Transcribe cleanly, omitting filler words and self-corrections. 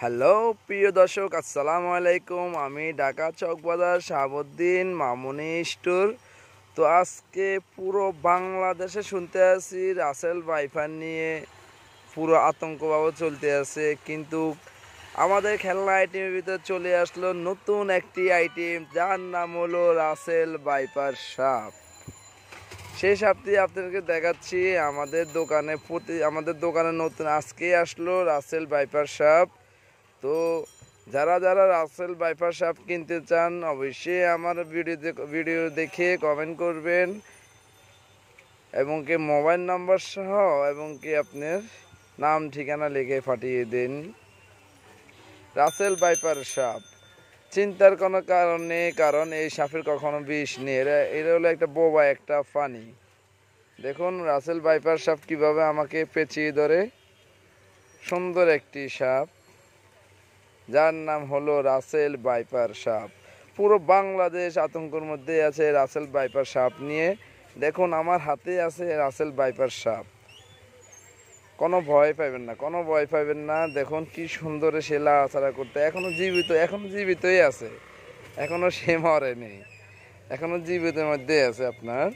Hello প্রিয় দর্শক, আসসালামু আলাইকুম। আমি ঢাকা চকবাজার শাহাবুদ্দিন মামুনি স্টোর। তো আজকে পুরো বাংলাদেশে শুনতে আছি রাসেল ভাইপার নিয়ে পুরো আতঙ্কভাবে চলতে আছে, কিন্তু আমাদের খেলনা আইটেমের ভিতরে চলে আসলো নতুন একটি আইটেম, যার নাম হলো রাসেল ভাইপার সাপ। সেই সাপটি আপনাদেরকে দেখাচ্ছি আমাদের দোকানে নতুন আজকে আসলো রাসেল ভাইপার সাপ। তো যারা যারা রাসেল ভাইপার সাপ কিনতে চান অবশ্যই আমার ভিডিও দেখে কমেন্ট করবেন, এবং কি মোবাইল নাম্বার সহ এবং কি আপনার নাম ঠিকানা লিখে পাঠিয়ে দিন। রাসেল ভাইপার সাপ চিন্তার কোনো কারণ নেই, কারণ এই সাপের কখনো বিষ নেই। এরা হলো একটা বোবা, একটা ফানি। দেখুন রাসেল ভাইপার সাপ কিভাবে আমাকে পেঁচিয়ে ধরে। সুন্দর একটি সাপ, যার নাম হলো রাসেল ভাইপার সাপ। পুরো বাংলাদেশ আতঙ্কের মধ্যে আছে রাসেল ভাইপার সাপ নিয়ে। দেখুন আমার হাতে আছে রাসেল ভাইপার সাপ। কোনো ভয় পাবেন না, দেখুন কি সুন্দর সে লাড়াচাড়া করতে, এখনো জীবিতই আছে, এখনো সে মরেনি, এখনো জীবিতের মধ্যে আছে আপনার।